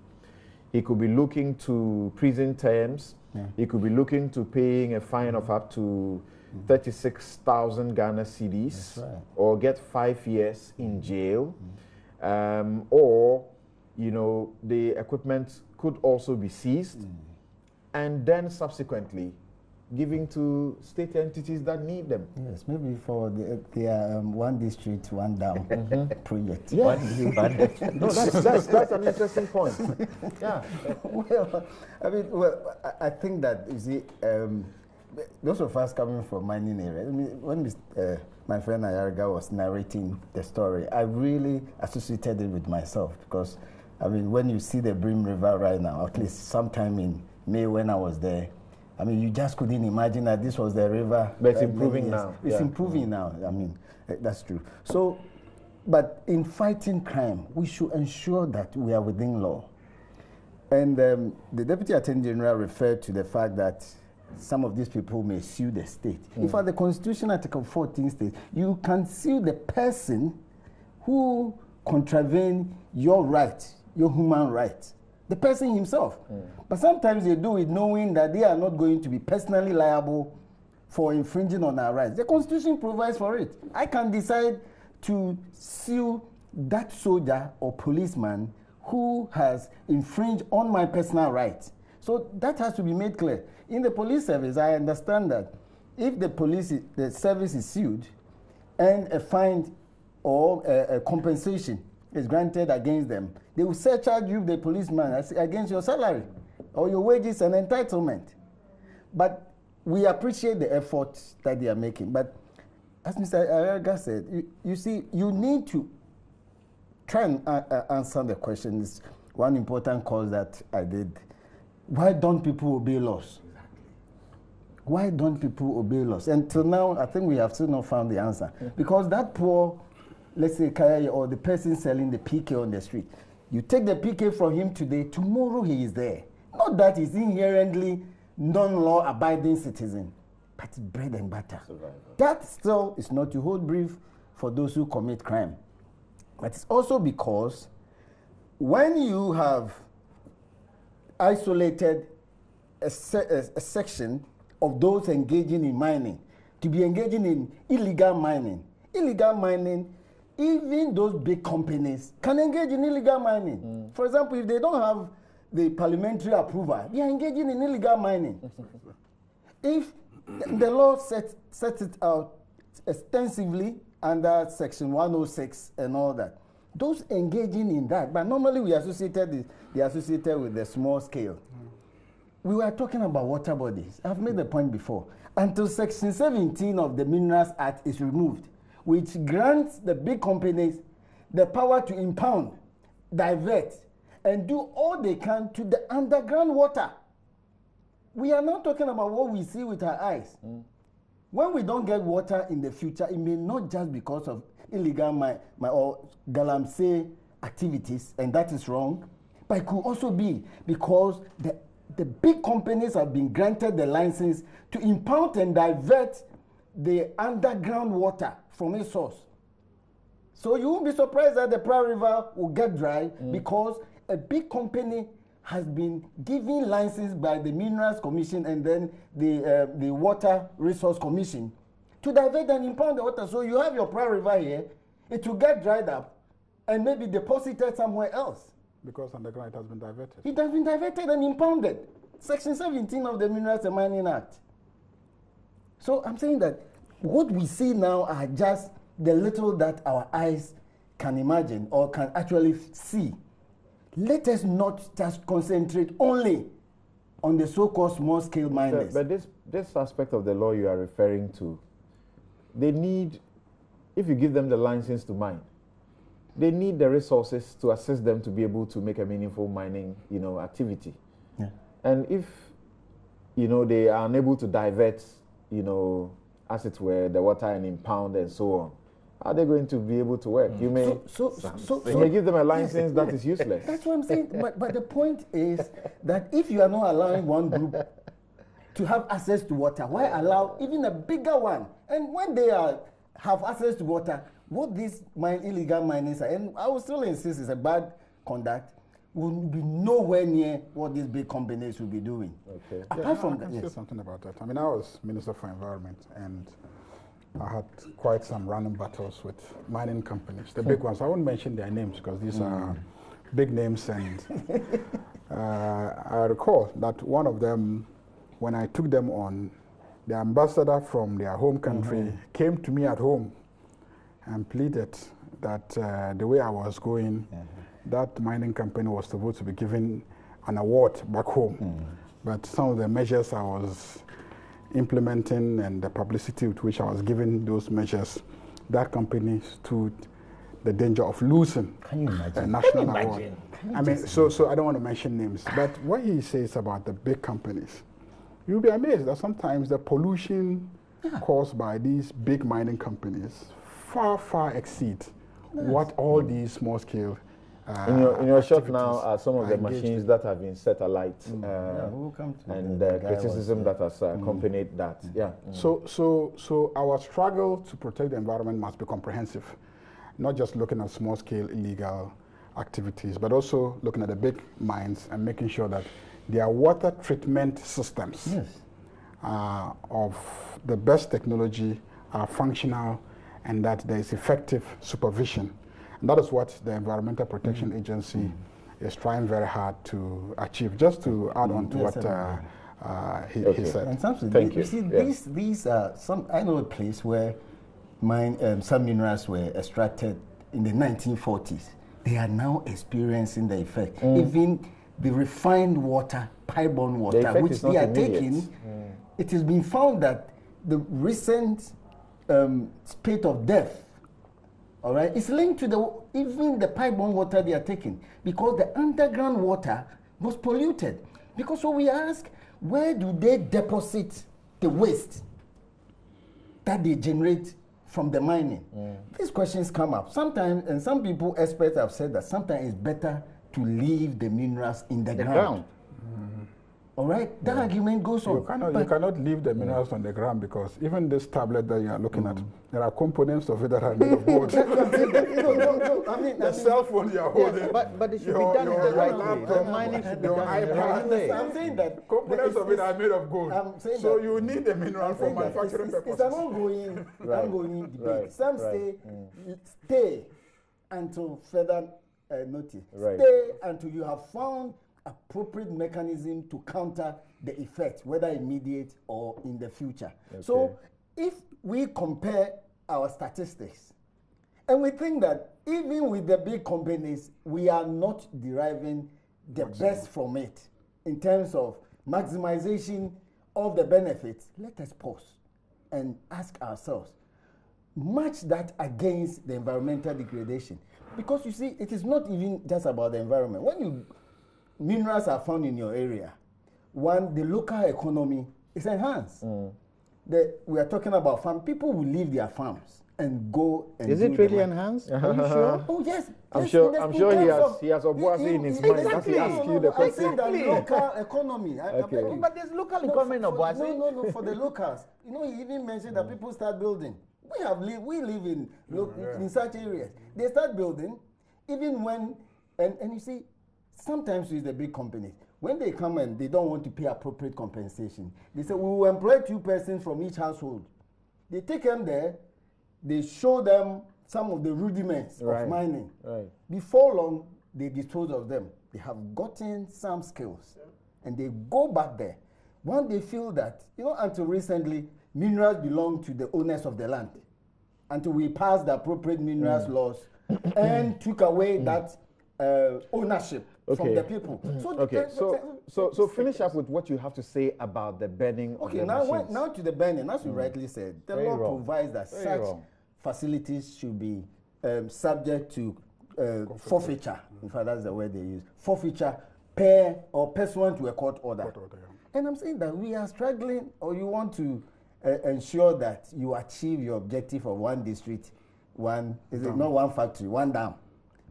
Speaker 1: he could be looking to prison terms, he could be looking to paying a fine of up to 36,000 Ghana cedis, or get 5 years in jail, or the equipment could also be seized, and then subsequently giving to state entities that need them.
Speaker 5: Yes, maybe for the one district, one down project.
Speaker 1: Yes. No, that's an interesting point. Yeah.
Speaker 5: I think that, you see, those of us coming from mining area, when my friend Ayarga was narrating the story, I really associated it with myself, because, when you see the Brim River right now, at least sometime in May when I was there, I mean, you just couldn't imagine that this was the river.
Speaker 1: But it's improving now.
Speaker 5: It's improving now. I mean, that's true. So, but in fighting crime, we should ensure that we are within law. And the Deputy Attorney General referred to the fact that some of these people may sue the state. In fact, the Constitution, Article 14 states, you can sue the person who contravene your right, your human right, the person himself. But sometimes they do it knowing that they are not going to be personally liable for infringing on our rights. The Constitution provides for it. I can decide to sue that soldier or policeman who has infringed on my personal rights. So that has to be made clear. In the police service, I understand that if the service is sued and a fine or a compensation is granted against them, they will surcharge you, the policeman, against your salary or your wages and entitlement. But we appreciate the efforts that they are making. But as Mr. Araga said, you see, you need to try and answer the question. It's one important cause that I did. Why don't people obey laws? Why don't people obey laws? And till now, I think we have still not found the answer. Because that poor, let's say, Kaya or the person selling the PK on the street, you take the PK from him today, tomorrow he is there. Not that he's inherently non-law abiding citizen, but it's bread and butter. That still is not to hold brief for those who commit crime. But it's also because when you have isolated a section of those engaging in mining to be engaging in illegal mining, even those big companies can engage in illegal mining. For example, if they don't have the parliamentary approval, they are engaging in illegal mining. If the law sets it out extensively under Section 106 and all that, those engaging in that, but normally they are associated with the small scale. We were talking about water bodies. I've made the point before. Until Section 17 of the Minerals Act is removed, which grants the big companies the power to impound, divert, and do all they can to the underground water. We are not talking about what we see with our eyes. When we don't get water in the future, it may not just because of illegal or Galamsey activities, and that is wrong, but it could also be because the big companies have been granted the license to impound and divert the underground water from its source. So you won't be surprised that the Pearl River will get dry because a big company has been given license by the Minerals Commission and then the Water Resource Commission to divert and impound the water. So you have your Pearl River here, it will get dried up and maybe deposited somewhere else.
Speaker 3: Because underground it has been diverted.
Speaker 5: It has been diverted and impounded. Section 17 of the Minerals and Mining Act. So I'm saying that what we see now are just the little that our eyes can imagine or can actually see. Let us not just concentrate only on the so-called small-scale miners.
Speaker 1: But this aspect of the law you are referring to, they need, if you give them the license to mine, they need the resources to assist them to be able to make a meaningful mining, activity.
Speaker 5: Yeah.
Speaker 1: And if, they are unable to divert, as it were, the water and impound and so on, how are they going to be able to work? You may, you may give them a license that is useless.
Speaker 5: That's what I'm saying. But the point is that if you are not allowing one group to have access to water, why allow even a bigger one? And when they have access to water, what these illegal miners are, and I will still insist it's a bad conduct, will be nowhere near what these big companies will be doing.
Speaker 1: Okay.
Speaker 3: Apart from that, I can say something about that. I mean, I was Minister for Environment, and I had quite some random battles with mining companies, the big ones. I won't mention their names because these are big names, and I recall that one of them, when I took them on, the ambassador from their home country came to me at home and pleaded that the way I was going, that mining company was supposed to be given an award back home. But some of the measures I was implementing and the publicity with which I was giving those measures, that company stood the danger of losing a national award. I mean, so I don't want to mention names, but what he says about the big companies, You'll be amazed that sometimes the pollution caused by these big mining companies far exceeds what all these small-scale
Speaker 1: in your shop
Speaker 3: activities
Speaker 1: now are some of the
Speaker 3: engaged
Speaker 1: machines
Speaker 3: in.
Speaker 1: that have been set alight,
Speaker 5: we'll come to
Speaker 1: and
Speaker 5: the
Speaker 1: the
Speaker 5: guy
Speaker 1: criticism that has accompanied that. Yeah.
Speaker 3: So our struggle to protect the environment must be comprehensive, not just looking at small-scale illegal activities, but also looking at the big mines and making sure that their water treatment systems of the best technology are functional and that there is effective supervision. And that is what the Environmental Protection Agency is trying very hard to achieve. Just to add on to what he said.
Speaker 5: And something,
Speaker 1: Thank you.
Speaker 5: You see, these are some. I know a place where some minerals were extracted in the 1940s. They are now experiencing the effect. Even the refined water, pipe-borne water, which they are taking, it has been found that the recent spate of death, all right, is linked to even the pipe-borne water they are taking, because the underground water was polluted. Because so we ask, where do they deposit the waste that they generate from the mining? These questions come up sometimes, and some people, experts, have said that sometimes it's better to leave the minerals in the ground. All right, that argument goes on.
Speaker 3: You cannot leave the minerals on the ground, because even this tablet that you are looking at, there are components of it that are made of gold. The cell phone you are holding,
Speaker 2: but it should be done in the right way. The mining should be done in the right way.
Speaker 5: I'm saying that
Speaker 3: components of it are made of gold. So you need the mineral for manufacturing purposes.
Speaker 5: It's an ongoing debate. Some say stay until further notice. Stay until you have found appropriate mechanism to counter the effect, whether immediate or in the future. So if we compare our statistics and we think that even with the big companies, we are not deriving the best from it in terms of maximization of the benefits, let us pause and ask ourselves, match that against the environmental degradation. Because you see, it is not even just about the environment. When minerals are found in your area, the local economy is enhanced. We are talking about farm. People will leave their farms and go and
Speaker 2: Is it really enhanced? Are you sure?
Speaker 5: Oh yes.
Speaker 1: I'm sure he has Obuasi in his mind. That's he asked you the question.
Speaker 5: I think that local economy.
Speaker 2: But there's local economy in Obuasi.
Speaker 5: No, for the locals. You know, he even mentioned that people start building. We live in such areas. They start building, even when, and you see, sometimes with the big companies, when they come and they don't want to pay appropriate compensation, they say, we will employ 2 persons from each household. They take them there, they show them some of the rudiments of mining. Before long, they dispose of them. They have gotten some skills, and they go back there. When they feel that, until recently, minerals belong to the owners of the land, until we passed the appropriate minerals laws and took away that ownership from the people.
Speaker 1: So finish up with what you have to say about the burning of the machines.
Speaker 5: Now to the burning, as you rightly said, the law provides that such facilities should be subject to forfeiture. In fact, that's the word they use. Forfeiture pursuant to a court order. And I'm saying that we are struggling, or you want to ensure that you achieve your objective of one district, not one factory, one dam.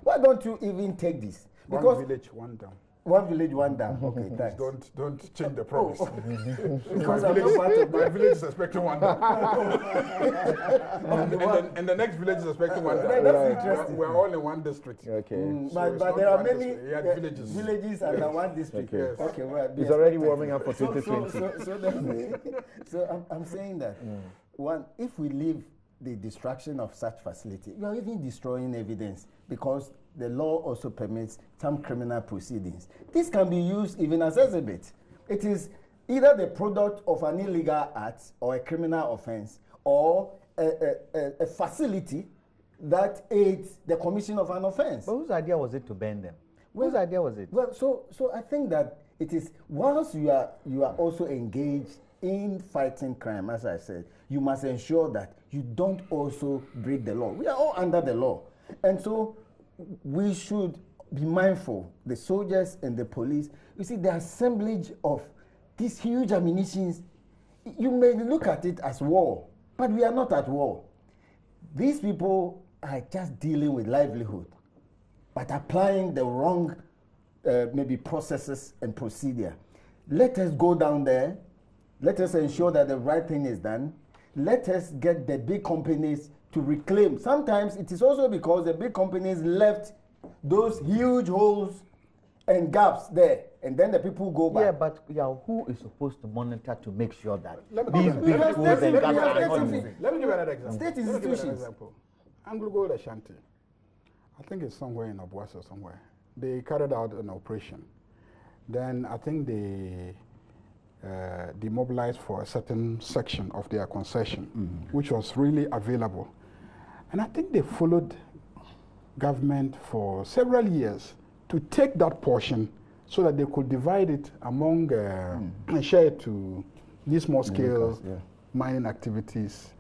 Speaker 5: Why don't you even take this?
Speaker 3: Because one village, one dam.
Speaker 5: One village, one dam. Okay, thanks.
Speaker 3: Don't change the promise.
Speaker 5: Because
Speaker 3: my village is expecting one dam. and the next village is expecting one dam.
Speaker 5: That's interesting.
Speaker 3: We're all in one district.
Speaker 5: But there are many villages under one district.
Speaker 1: Okay, well, it's already warming up for 2020.
Speaker 5: So I'm saying that if we leave the destruction of such facility, you are even destroying evidence, because the law also permits some criminal proceedings. This can be used even as exhibit. It is either the product of an illegal act or a criminal offense, or a facility that aids the commission of an offense.
Speaker 2: But whose idea was it to ban them? Whose idea was it?
Speaker 5: Well, so I think that it is, whilst you are also engaged in fighting crime, as I said, you must ensure that you don't also break the law. We are all under the law. And so we should be mindful, the soldiers and the police. You see, the assemblage of these huge ammunitions, you may look at it as war, but we are not at war. These people are just dealing with livelihood, but applying the wrong maybe processes and procedure. Let us go down there. Let us ensure that the right thing is done. Let us get the big companies to reclaim. Sometimes it is also because the big companies left those huge holes and gaps there, and then the people go back.
Speaker 2: Yeah, but who is supposed to monitor to make sure that
Speaker 3: me
Speaker 2: these big holes and gaps are not moving?
Speaker 3: Let me give you another example.
Speaker 5: State institutions.
Speaker 3: Anglo Ashanti, I think it's somewhere in Obuasi or somewhere. They carried out an operation. Then I think they demobilized for a certain section of their concession, which was really available. And I think they followed government for several years to take that portion so that they could divide it among and share it to these small scale mining activities,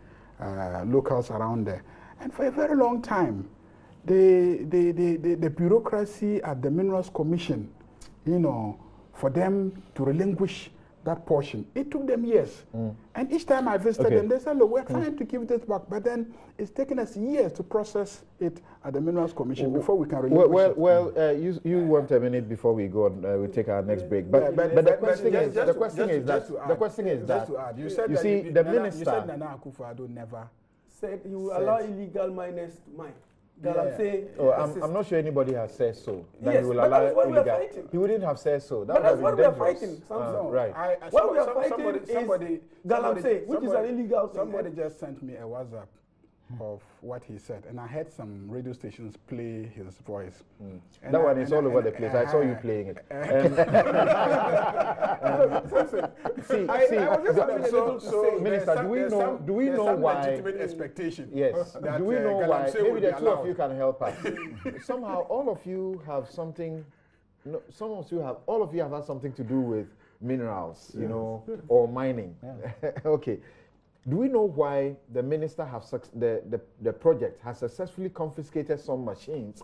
Speaker 3: locals around there. And for a very long time, the bureaucracy at the Minerals Commission, for them to relinquish that portion, it took them years. And each time I visited them, they said, look, we're trying to give this back, but then it's taken us years to process it at the Minerals Commission before we can relinquish it.
Speaker 1: You want a minute before we go on, we'll take our next break. But the question is that,
Speaker 3: you said
Speaker 1: you see, the minister...
Speaker 3: You said Nana Akufo-Addo never
Speaker 4: said he will allow illegal miners to mine. Galamsey.
Speaker 1: Oh, I'm not sure anybody has said so. That
Speaker 4: Yes,
Speaker 1: he will
Speaker 4: but
Speaker 1: allow
Speaker 4: that's what we are
Speaker 1: illegal.
Speaker 4: fighting.
Speaker 1: He wouldn't have said so. That
Speaker 4: But that's
Speaker 1: would
Speaker 4: what
Speaker 1: have
Speaker 4: we
Speaker 1: been
Speaker 4: are
Speaker 1: dangerous.
Speaker 4: fighting.
Speaker 1: Right.
Speaker 4: What we are fighting is Galamsey, which is an illegal thing.
Speaker 3: Somebody just sent me a WhatsApp of what he said, and I heard some radio stations play his voice.
Speaker 1: That one is all over the place. I saw you playing it. Minister, do we know why?
Speaker 3: Legitimate expectation.
Speaker 1: Yes.
Speaker 3: That,
Speaker 1: do we know why?
Speaker 3: Galamsey
Speaker 1: Maybe
Speaker 3: will
Speaker 1: the
Speaker 3: be
Speaker 1: two of
Speaker 3: allowed.
Speaker 1: you can help us. Somehow, all of you have something. No, all of you have had something to do with minerals, or mining. Yeah. Okay. Do we know why the minister the project has successfully confiscated some machines,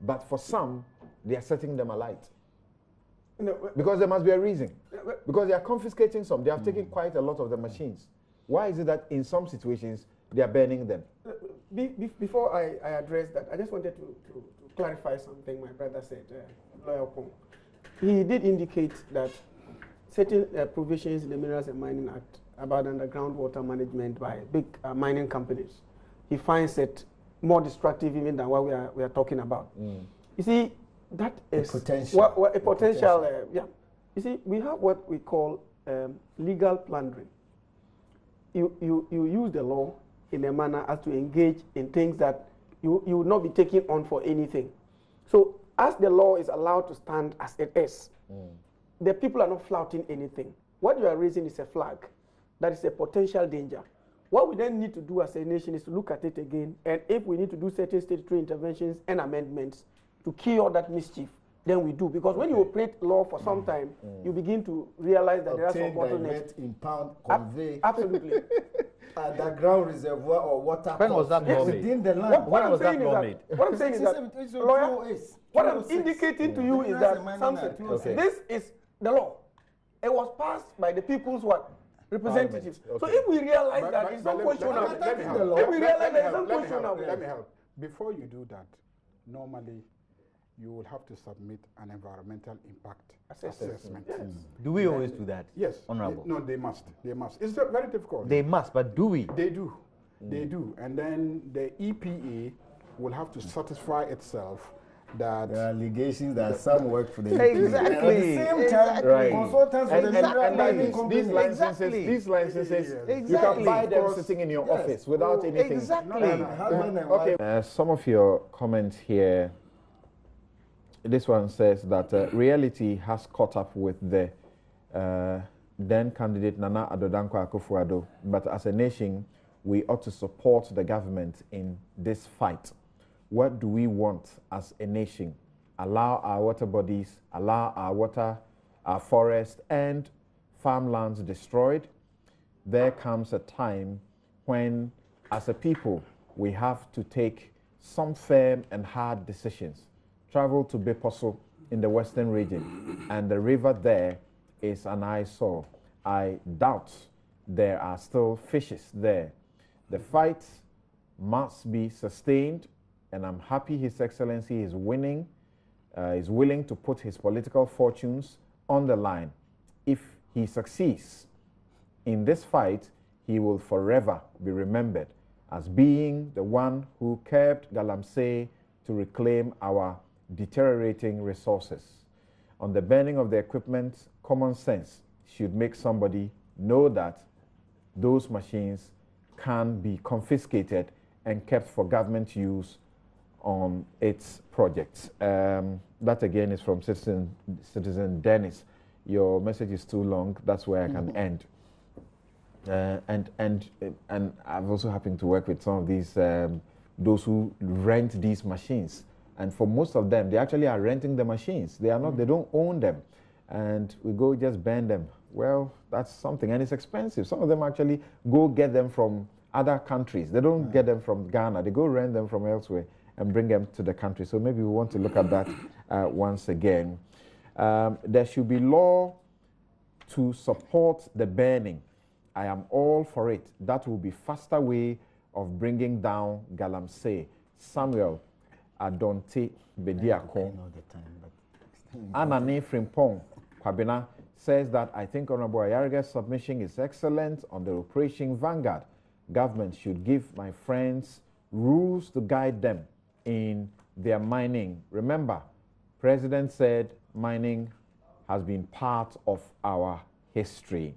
Speaker 1: but for some they are setting them alight? Because there must be a reason. Because they are confiscating some, they have taken quite a lot of the machines. Why is it that in some situations they are burning them?
Speaker 4: Before I address that, I just wanted to clarify something my brother said, Lawyer Pong. He did indicate that certain provisions in the Minerals and Mining Act about underground water management by big mining companies, he finds it more destructive even than what we are talking about. You see, that is a potential. You see, we have what we call legal plundering. You use the law in a manner as to engage in things that you would not be taken on for anything. So as the law is allowed to stand as it is, the people are not flouting anything. What you are raising is a flag. That is a potential danger. What we then need to do as a nation is to look at it again, and if we need to do certain statutory interventions and amendments to cure that mischief, then we do. Because when you operate law for some time, you begin to realize that there are some bottlenecks.
Speaker 5: Impound, convey.
Speaker 4: Absolutely.
Speaker 5: Underground reservoir or water.
Speaker 2: When was that law made?
Speaker 5: Within the land.
Speaker 4: What I'm saying is that, lawyer, what I'm indicating to you is that something. This is the law. It was passed by the people's what? Representatives. Okay. So if we realize that it's unquestionable,
Speaker 3: let me help. Before you do that, normally you will have to submit an environmental impact assessment.
Speaker 2: Yes. Do we always do that?
Speaker 3: Yes.
Speaker 2: Honorable.
Speaker 3: No, they must. They must. It's very difficult.
Speaker 2: They must, but do we?
Speaker 3: They do. They do. And then the EPA will have to satisfy itself that
Speaker 5: there are allegations that some work for the
Speaker 2: exactly.
Speaker 5: At the same time,
Speaker 1: right.
Speaker 5: Consultants
Speaker 1: and these licenses, you can buy them sitting in your office without anything.
Speaker 2: Exactly.
Speaker 1: Okay. Some of your comments here. This one says that reality has caught up with the then candidate Nana Addo Danke Akufo-Addo, but as a nation, we ought to support the government in this fight. What do we want as a nation? Allow our water bodies, allow our water, our forest and farmlands destroyed? There comes a time when, as a people, we have to take some firm and hard decisions. Travel to Beposo in the western region, and the river there is an eyesore. I doubt there are still fishes there. The fight must be sustained, and I'm happy His Excellency is winning, is willing to put his political fortunes on the line. If he succeeds in this fight, he will forever be remembered as being the one who curbed Galamsey to reclaim our deteriorating resources. On the burning of the equipment, common sense should make somebody know that those machines can be confiscated and kept for government use on its projects. That again is from Citizen Dennis. Your message is too long. That's where I can end. And I've also happened to work with some of these those who rent these machines, and for most of them, they actually are renting the machines. They are not. They don't own them, and we go just burn them. Well, that's something, and it's expensive. Some of them actually go get them from other countries. They don't get them from Ghana. They go rent them from elsewhere and bring them to the country. So maybe we want to look at that once again. There should be law to support the burning. I am all for it. That will be faster way of bringing down Galamsey. Samuel Adonte Bediako. Anane Frimpong Kwabena says that I think Honorable Ayariga's submission is excellent on the Operation Vanguard. Government should give my friends rules to guide them in their mining. Remember, President said mining has been part of our history.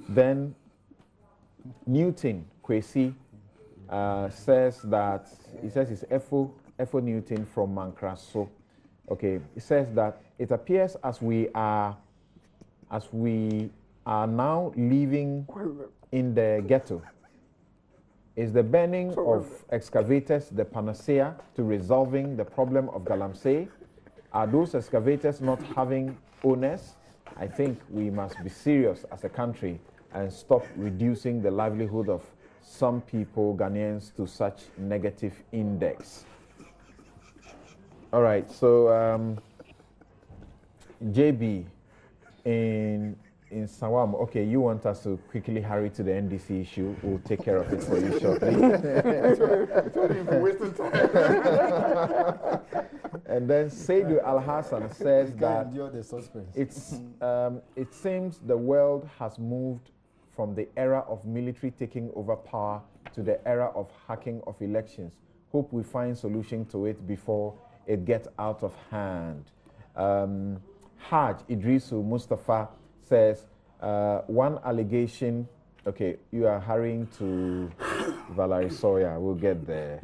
Speaker 1: Then Newton Kwesi says that, he says it's Efo Newton from Mankraso. Okay, he says that it appears as we are now living in the ghetto. Is the burning of excavators the panacea to resolving the problem of Galamsey? Are those excavators not having owners? I think we must be serious as a country and stop reducing the livelihood of some people, Ghanaians, to such negative index. All right, so JB in Sawam, okay, you want us to quickly hurry to the NDC issue. We'll take care of it for you shortly. And then Seydu Al-Hassan says that it seems the world has moved from the era of military taking over power to the era of hacking of elections. Hope we find solution to it before it gets out of hand. Haj Idrisu Mustafa says, one allegation, okay, you are hurrying to Valerie Sawyer, we'll get there.